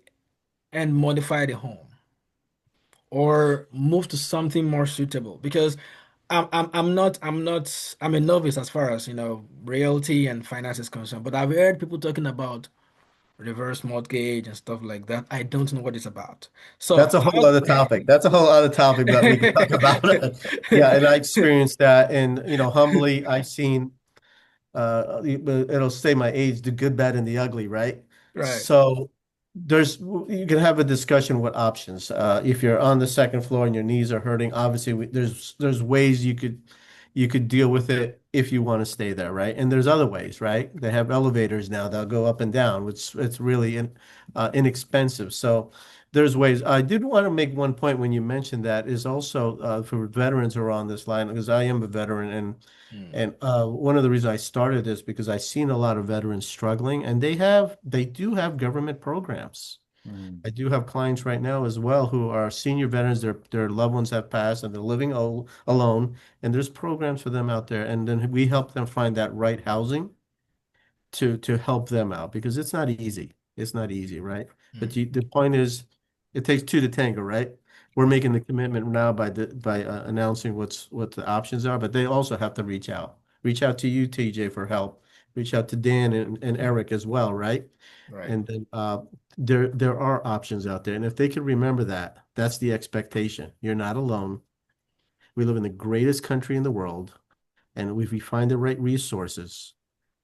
and modify the home or move to something more suitable? Because I'm a novice as far as realty and finance is concerned, but I've heard people talking about reverse mortgage and stuff like that. I don't know what it's about. So That's a whole other topic. That's a whole other topic that we can talk about. Yeah, and I experienced that, and humbly, I've seen it'll say my age, the good, bad, and the ugly, right? Right. So you can have a discussion with options. If you're on the second floor and your knees are hurting, obviously there's ways you could deal with it if you want to stay there, right? And there's other ways, right? They have elevators now that'll go up and down, which it's really inexpensive. So there's ways. I did want to make one point when you mentioned that is also for veterans who are on this line, because I am a veteran, and Hmm. and one of the reasons I started this because I've seen a lot of veterans struggling, and they do have government programs. Mm. I do have clients right now as well who are senior veterans. Their loved ones have passed and they're living alone, and there's programs for them out there. And then we help them find that right housing to help them out because it's not easy. It's not easy, right? But Hmm. the point is, it takes two to tango, right? We're making the commitment now by announcing what the options are, but they also have to reach out to you, TJ, for help reach out to Dan and Eric as well, right? Right. And then there are options out there. And if they can remember that, that's the expectation. You're not alone. We live in the greatest country in the world. And if we find the right resources,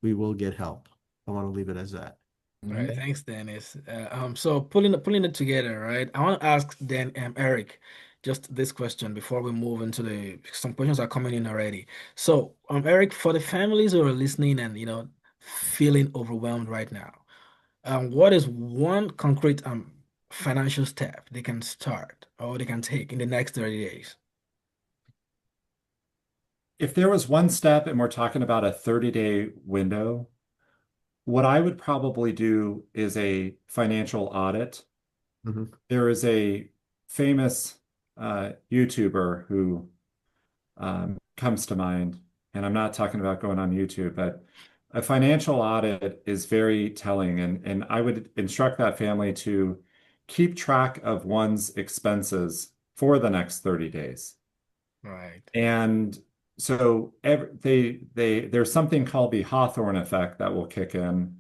we will get help. I want to leave it as that. Right. Thanks, Dennis. So pulling it together, right? I want to ask Eric, just this question before we move into some questions are coming in already. So, Eric, for the families who are listening and feeling overwhelmed right now, what is one concrete financial step they can start or they can take in the next 30 days? If there was one step and we're talking about a 30-day window, what I would probably do is a financial audit. Mhm. There is a famous YouTuber who comes to mind, and I'm not talking about going on YouTube, but a financial audit is very telling, and I would instruct that family to keep track of one's expenses for the next 30 days. Right. And so there's something called the Hawthorne effect that will kick in,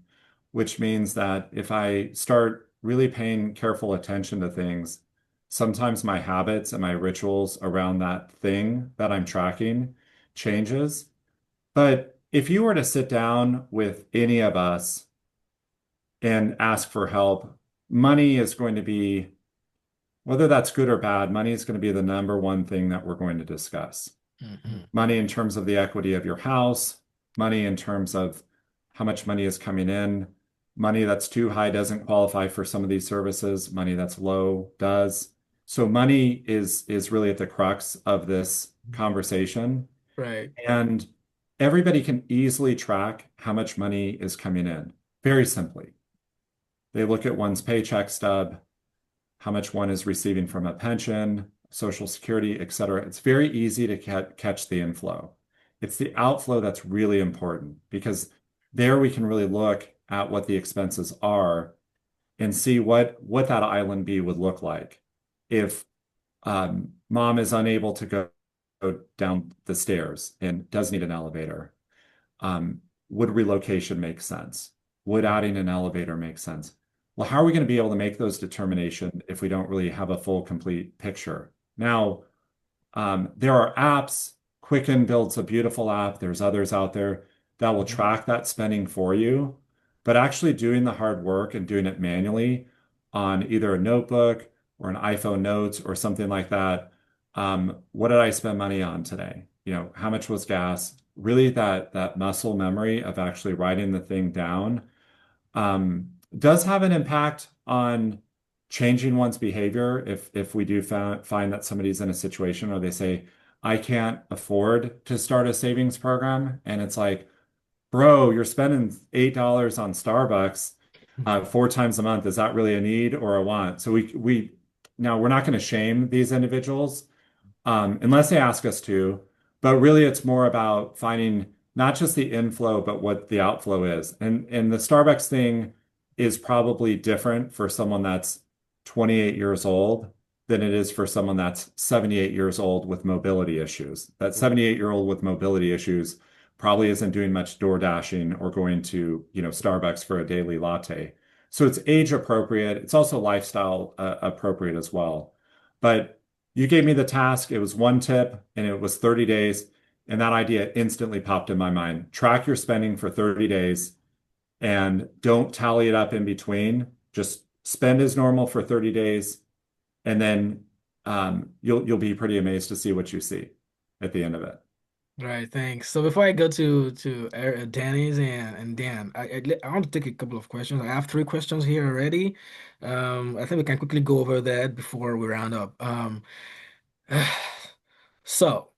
which means that if I start really paying careful attention to things, sometimes my habits and my rituals around that thing that I'm tracking changes. But if you were to sit down with any of us and ask for help, money is going to be, whether that's good or bad, money is going to be the number one thing that we're going to discuss. Hmm. Money in terms of the equity of your house, money in terms of how much money is coming in. Money that's too high doesn't qualify for some of these services. Money that's low does. So money is really at the crux of this conversation. Right. And everybody can easily track how much money is coming in very simply. They look at one's paycheck stub, how much one is receiving from a pension, Social Security, et cetera. It's very easy to catch the inflow. It's the outflow that's really important because there we can really look at what the expenses are and see what that island B would look like if mom is unable to go down the stairs and does need an elevator. Would relocation make sense? Would adding an elevator make sense? Well, how are we going to be able to make those determinations if we don't really have a full, complete picture? Now, there are apps. Quicken builds a beautiful app. There's others out there that will track that spending for you. But actually doing the hard work and doing it manually on either a notebook or an iPhone notes or something like that. What did I spend money on today? How much was gas? Really that muscle memory of actually writing the thing down does have an impact on changing one's behavior if we do find that somebody's in a situation where they say, I can't afford to start a savings program. And it's like, bro, you're spending $8 on Starbucks 4 times a month. Is that really a need or a want? So we now we're not going to shame these individuals unless they ask us to. But really, it's more about finding not just the inflow, but what the outflow is. And the Starbucks thing is probably different for someone that's 28 years old than it is for someone that's 78 years old with mobility issues. That 78-year-old with mobility issues probably isn't doing much door dashing or going to, Starbucks for a daily latte. So it's age appropriate. It's also lifestyle appropriate as well. But you gave me the task. It was one tip and it was 30 days. And that idea instantly popped in my mind. Track your spending for 30 days and don't tally it up in between. Just spend as normal for 30 days. And then you'll be pretty amazed to see what you see at the end of it. Right, thanks. So before I go to Danny's and Dan, I want to take a couple of questions. I have three questions here already. I think we can quickly go over that before we round up. So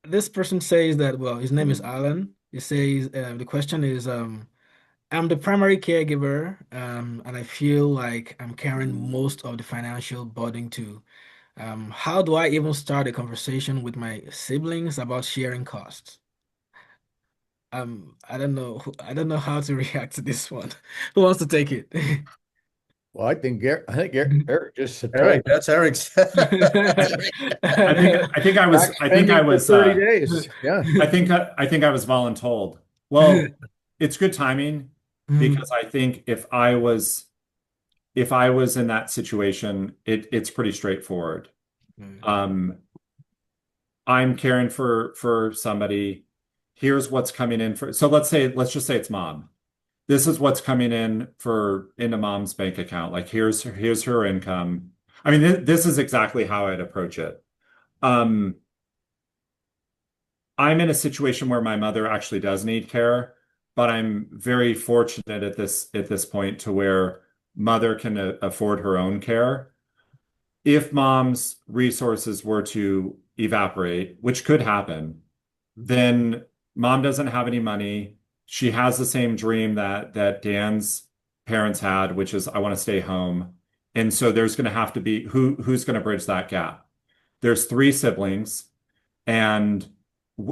this person says that, well, his name is Alan. He says the question is, I'm the primary caregiver, and I feel like I'm carrying most of the financial burden too. How do I even start a conversation with my siblings about sharing costs? I don't know. I don't know how to react to this one. Who wants to take it? Well, I think Eric just told Eric, that's Eric's. I think I was back I think I spending for was 30 days. Yeah. I think I was voluntold. Well, it's good timing Mm, because I think if I was in that situation, it's pretty straightforward. mm, Um, I'm caring for somebody. Here's what's coming in for. So let's just say it's mom. This is what's coming in for into mom's bank account. Like here's her income. I mean, this is exactly how I'd approach it. Um, I'm in a situation where my mother actually does need care, but I'm very fortunate at this point to where mother can afford her own care. If mom's resources were to evaporate, which could happen, then mom doesn't have any money. She has the same dream that Dan's parents had, which is I want to stay home. And so there's going to have to be who's going to bridge that gap. There's three siblings, and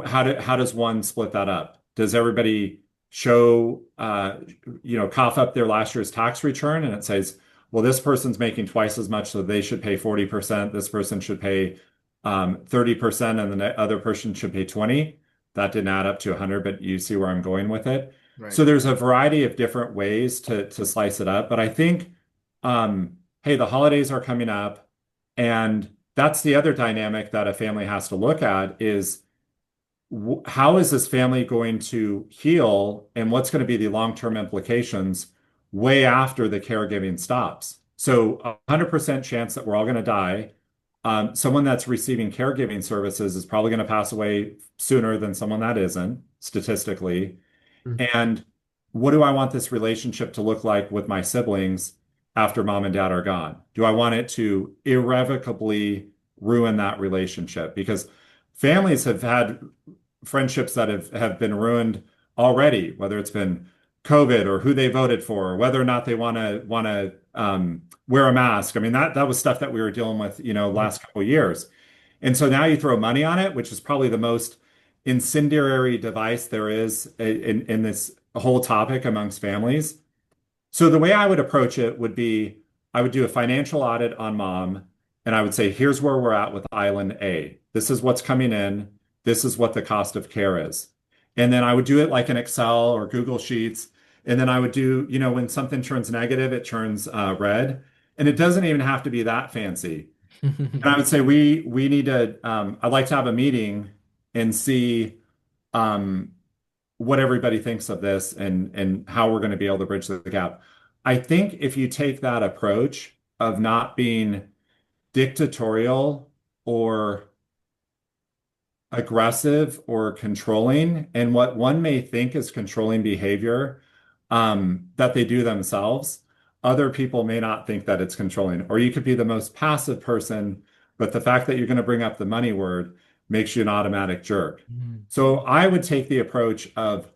how does one split that up? Does everybody show cough up their last year's tax return and it says, well, this person's making twice as much, so they should pay 40%. This person should pay 30%, and the other person should pay 20. That didn't add up to 100, but you see where I'm going with it. right. So there's a variety of different ways to slice it up. But I think, hey, the holidays are coming up, and that's the other dynamic that a family has to look at is how is this family going to heal and what's going to be the long-term implications way after the caregiving stops. So 100% chance that we're all going to die. Someone that's receiving caregiving services is probably going to pass away sooner than someone that isn't, statistically. Mm. And what do I want this relationship to look like with my siblings after mom and dad are gone? Do I want it to irrevocably ruin that relationship? Because families have had friendships that have been ruined already, whether it's been COVID or who they voted for, or whether or not they want to wear a mask. I mean, that was stuff that we were dealing with, last couple of years. And so now you throw money on it, which is probably the most incendiary device there is in this whole topic amongst families. So the way I would approach it would be I would do a financial audit on mom, and I would say, here's where we're at with Island A. This is what's coming in. This is what the cost of care is. And then I would do it like in Excel or Google Sheets. And then I would do, when something turns negative, it turns red. And it doesn't even have to be that fancy. And I would say we need to, I'd like to have a meeting and see um, what everybody thinks of this and how we're going to be able to bridge the gap. I think if you take that approach of not being dictatorial or aggressive or controlling, and what one may think is controlling behavior that they do themselves, other people may not think that it's controlling. Or you could be the most passive person, but the fact that you're going to bring up the money word makes you an automatic jerk. Mm, So I would take the approach of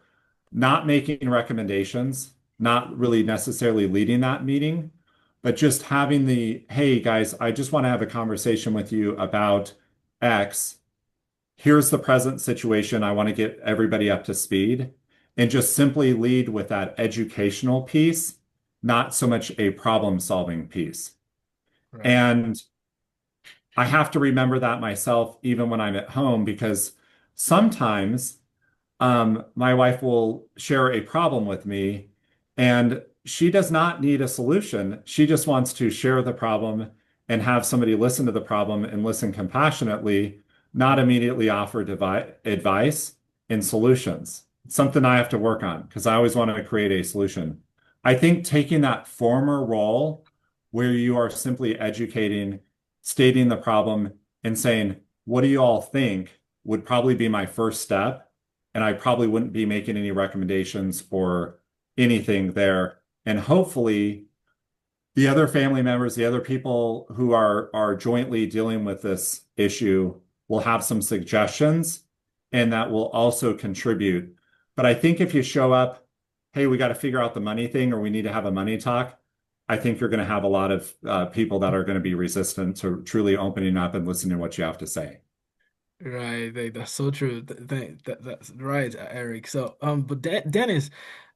not making recommendations, not really necessarily leading that meeting, but just having hey guys, I just want to have a conversation with you about X. Here's the present situation. I want to get everybody up to speed and just simply lead with that educational piece, not so much a problem-solving piece. right. And I have to remember that myself, even when I'm at home, because sometimes my wife will share a problem with me, and she does not need a solution. She just wants to share the problem and have somebody listen to the problem and listen compassionately, not immediately offer advice and solutions. It's something I have to work on because I always want to create a solution. I think taking that former role where you are simply educating, stating the problem, and saying, what do you all think, would probably be my first step, and I probably wouldn't be making any recommendations or anything there. And hopefully, the other family members, the other people who are jointly dealing with this issue will have some suggestions, and that will also contribute. But I think if you show up, hey, we got to figure out the money thing, or we need to have a money talk, I think you're going to have a lot of people that are going to be resistant to truly opening up and listening to what you have to say. Right, that's so true. That's right, Eric. So, but Dennis,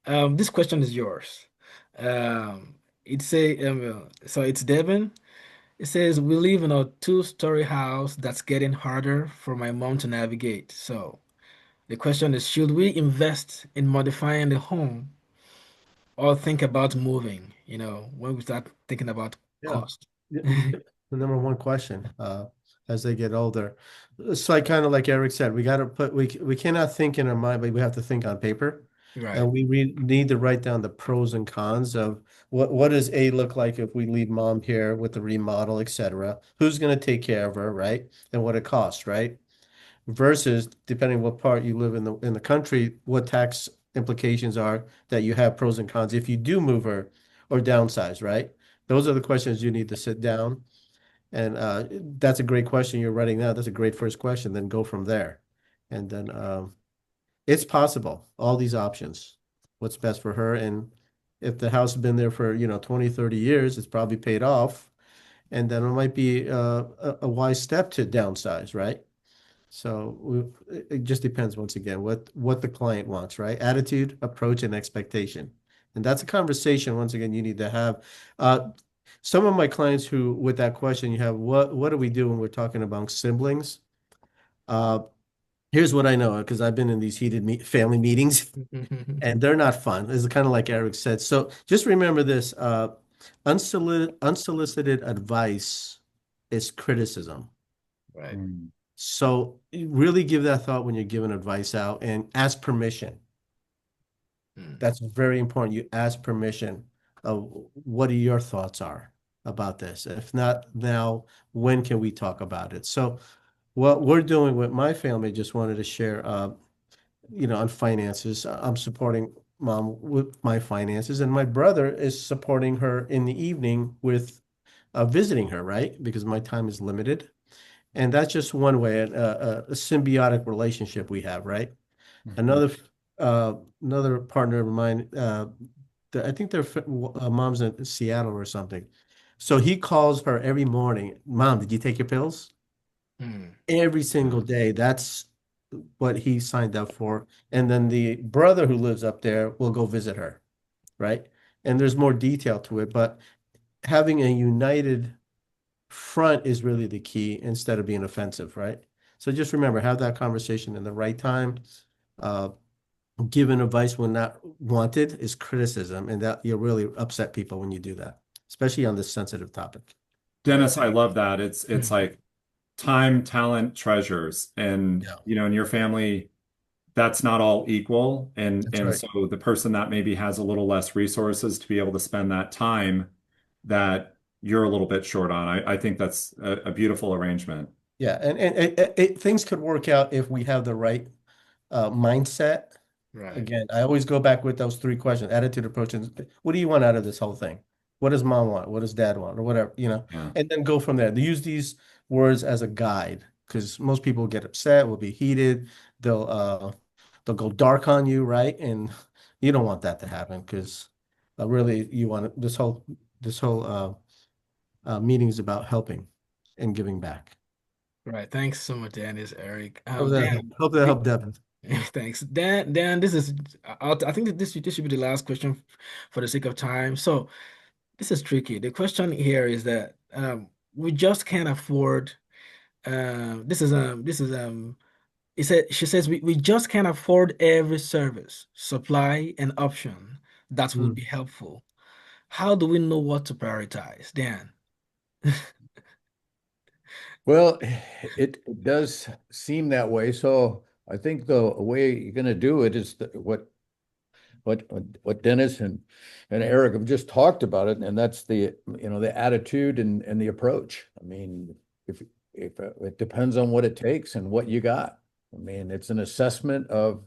this question is yours. So it's Devin. It says we live in a two-story house that's getting harder for my mom to navigate. So The question is, should we invest in modifying the home or think about moving, when we start thinking about Yeah. cost? The number one question as they get older. It's like kind of like Eric said, we got to put we cannot think in our mind, but we have to think on paper. Right. And we need to write down the pros and cons of what does A look like if we leave mom here with the remodel, etc. Who's going to take care of her, right? And what it costs, right? Versus depending what part you live in the country, what tax implications are that you have pros and cons if you do move her or downsize, right? Those are the questions you need to sit down. And that's a great question you're writing now. That's a great first question. Then go from there. And then it's possible, all these options, what's best for her. And if the house has been there for, 20, 30 years, it's probably paid off. And then it might be a wise step to downsize, right? So it just depends once again what the client wants, right? Attitude, approach, and expectation. And that's a conversation once again you need to have. Uh, some of my clients who with that question you have what do we do when we're talking about siblings? Uh, here's what I know because I've been in these heated family meetings and they're not fun. It's kind of like Eric said. So just remember this, unsolicited advice is criticism. Right. Mm. So really give that thought when you're giving advice out and ask permission. Mm. That's very important. You ask permission of what your thoughts are about this. If not now, when can we talk about it? So what we're doing with my family, just wanted to share, on finances. I'm supporting mom with my finances, and my brother is supporting her in the evening with visiting her, right? Because my time is limited. And that's just one way, a symbiotic relationship we have, right? Mhm. Another partner of mine, I think their mom's in Seattle or something. So he calls her every morning, Mom, did you take your pills? Mm. Every single day. That's what he signed up for. And then the brother who lives up there will go visit her, right? And there's more detail to it, but having a united front is really the key instead of being offensive, right? So just remember, have that conversation in the right time. Uh, Giving advice when not wanted is criticism, and that you'll really upset people when you do that, especially on this sensitive topic. Dennis, I love that. It's like time, talent, treasures. And Yeah, in your family, that's not all equal. And that's and right. so the person that maybe has a little less resources to be able to spend that time that you're a little bit short on. I think that's a beautiful arrangement. Yeah, and things could work out if we have the right mindset. Right. Again, I always go back with those three questions: attitude, approach, and what do you want out of this whole thing? What does mom want? What does dad want? Or whatever, Yeah. and then go from there. They use these words as a guide because most people get upset, will be heated, they'll uh they'll go dark on you, right? And you don't want that to happen because really you want this whole meeting is about helping and giving back. Right. Thanks so much, Dan. This is Eric. Hope that Dan, helped, hope that helped Devin. thanks. Dan, I think that this should be the last question for the sake of time. So this is tricky. The question here is that we just can't afford this is she says we just can't afford every service, supply, and option that would be Mm. helpful. How do we know what to prioritize, Dan? Well, it does seem that way. So I think the way you're going to do it is what Dennis and Eric have just talked about it, and that's the attitude and the approach. I mean, if it depends on what it takes and what you got. I mean, it's an assessment of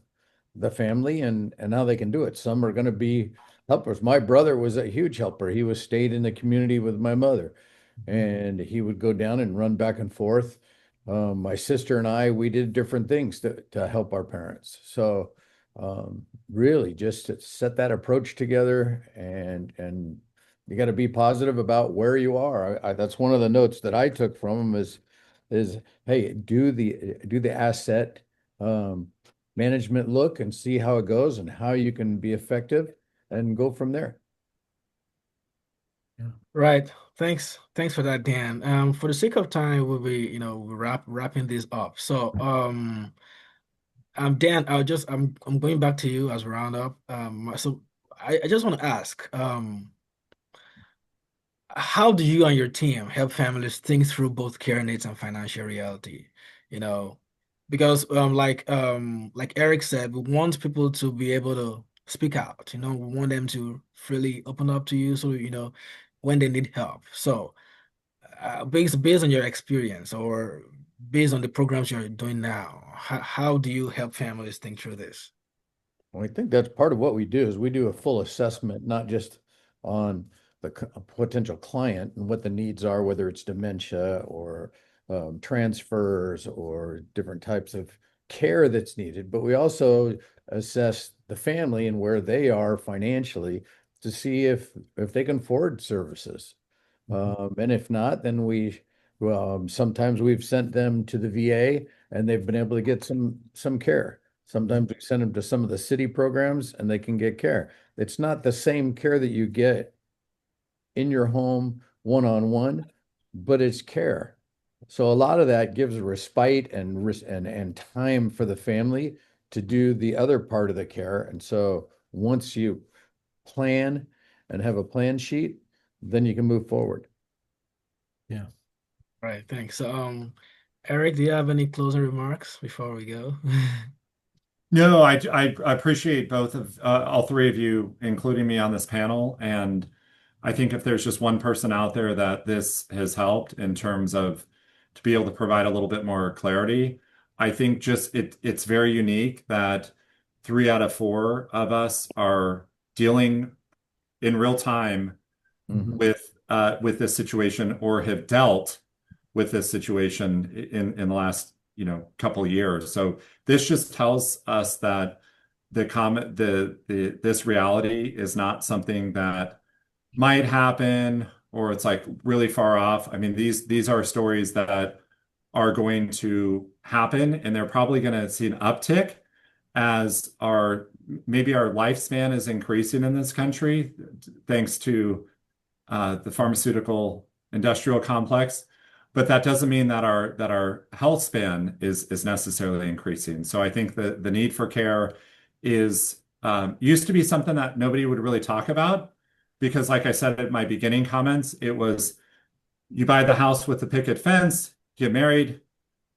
the family and how they can do it. Some are going to be helpers. My brother was a huge helper. He was stayed in the community with my mother, and he would go down and run back and forth. My sister and I, we did different things to help our parents. So really just to set that approach together and you got to be positive about where you are. That's one of the notes that I took from him is hey, do the asset um, management look and see how it goes and how you can be effective and go from there. Yeah. Right. Thanks for that, Dan. For the sake of time, we'll be, wrapping this up. So, Dan, I'm going back to you as roundup. So I just want to ask, how do you and your team help families think through both care needs and financial reality? You know, because like Eric said, we want people to be able to speak out. We want them to freely open up to you, so when they need help. So, based on your experience or based on the programs you're doing now, how do you help families think through this? Well, I think that's part of what we do is we do a full assessment, not just on the potential client and what the needs are, whether it's dementia or transfers or different types of care that's needed, but we also assess the family and where they are financially to see if they can afford services. And if not, then sometimes we've sent them to the VA and they've been able to get some care. Sometimes we send them to some of the city programs and they can get care. It's not the same care that you get in your home one-on-one, but it's care. So a lot of that gives respite and time for the family to do the other part of the care. And so once you plan and have a plan sheet, then you can move forward. Yeah. Right, thanks. So, Eric, do you have any closing remarks before we go? No, I appreciate both of all three of you, including me on this panel. And I think if there's just one person out there that this has helped in terms of to be able to provide a little bit more clarity, I think just it's very unique that 3 out of 4 of us are dealing in real time Mhm. with this situation or have dealt with this situation in the last couple of years. So this just tells us that the this reality is not something that might happen or it's like really far off. I mean, these are stories that are going to happen, and they're probably going to see an uptick as our maybe our lifespan is increasing in this country thanks to the pharmaceutical industrial complex. But that doesn't mean that our health span is necessarily increasing. So I think the need for care is used to be something that nobody would really talk about because, like I said in my beginning comments, it was you buy the house with the picket fence, get married,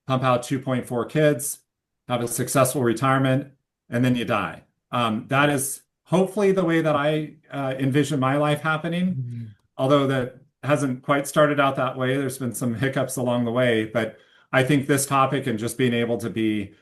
pump out 2.4 kids, have a successful retirement, and then you die. That is hopefully the way that I envision my life happening, Mhm. although that hasn't quite started out that way. There's been some hiccups along the way, but I think this topic and just being able to be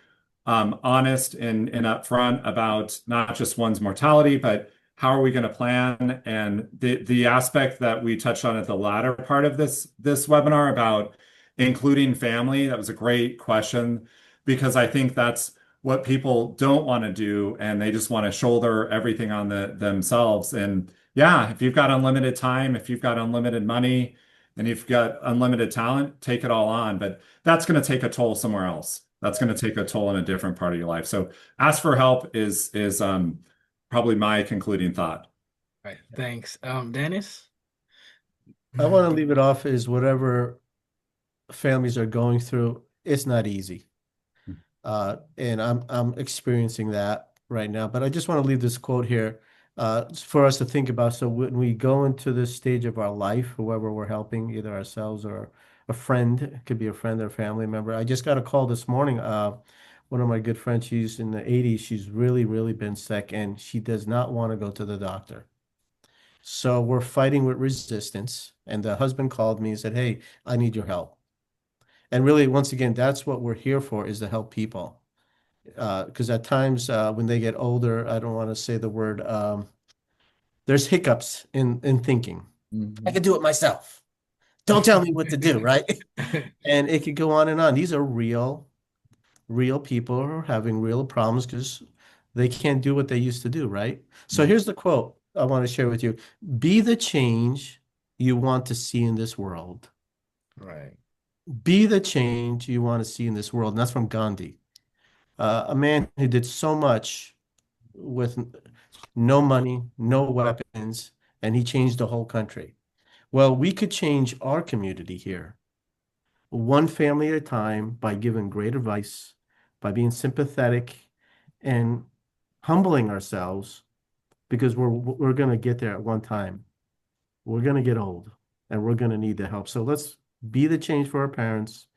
honest and upfront about not just one's mortality, but how are we going to plan? And the aspect that we touched on at the latter part of this webinar about including family, that was a great question because I think that's what people don't want to do, and they just want to shoulder everything on themselves. And yeah, if you've got unlimited time, if you've got unlimited money, and you've got unlimited talent, take it all on. But that's going to take a toll somewhere else. That's going to take a toll in a different part of your life. So ask for help is probably my concluding thought. Right, thanks. Dennis? I want to leave it off as whatever families are going through, it's not easy. And I'm experiencing that right now. But I just want to leave this quote here for us to think about. So when we go into this stage of our life, whoever we're helping, either ourselves or a friend, it could be a friend or family member. I just got a call this morning. One of my good friends, she's in the 80s. She's really, really been sick and she does not want to go to the doctor. So we're fighting with resistance. And the husband called me and said, "Hey, I need your help." And really, once again, that's what we're here for, is to help people. Because at times when they get older, I don't want to say the word, there's hiccups in thinking. I Mhm. can do it myself. Don't tell me what to do, right? And it could go on and on. These are real people who are having real problems because they can't do what they used to do, right? So here's the quote I want to share with you. Be the change you want to see in this world. Right. Be the change you want to see in this world. And that's from Gandhi, a man who did so much with no money, no weapons, and he changed the whole country. Well, we could change our community here, one family at a time, by giving great advice, by being sympathetic and humbling ourselves, because we're going to get there at one time. We're going to get old and we're going to need the help. So let's be the change for our parents,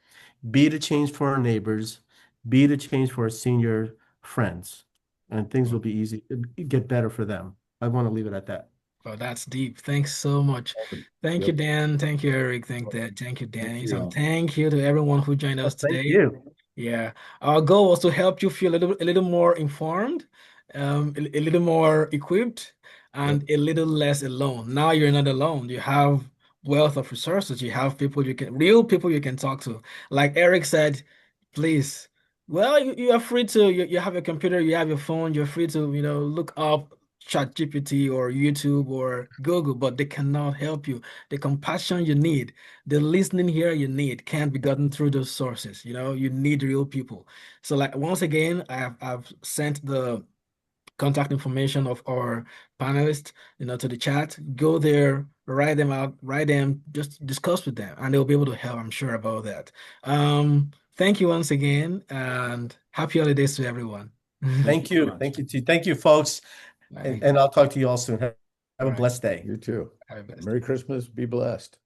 be the change for our neighbors, be the change for our senior friends, and things will be easy, get better for them. I want to leave it at that. Oh, that's deep. Thanks so much. Thank you, Yep. Dan. Thank you, Eric. Thank you, Thank Danny. you. And thank you to everyone who joined us Thank today. you. Yeah, our goal was to help you feel a little more informed, a little more equipped, and a little less alone. Now you're not alone. You have wealth of resources. You have real people you can talk to. Like Eric said, please. Well, you are free to. You have a computer. You have your phone. You're free to look up ChatGPT or YouTube or Google, but they cannot help you. The compassion you need, the listening here you need can't be gotten through those sources. You need real people. So like once again, I've sent the contact information of our panelists, to the chat. Go there, write them out, write them, just discuss with them, and they'll be able to help, I'm sure about that. Thank you once again, and happy holidays to everyone. Thank you so you. much. Thank you, thank you, folks. Right. And I'll talk to you all soon. Have a Right. blessed day. You too. Have a blessed Merry Christmas. Be blessed.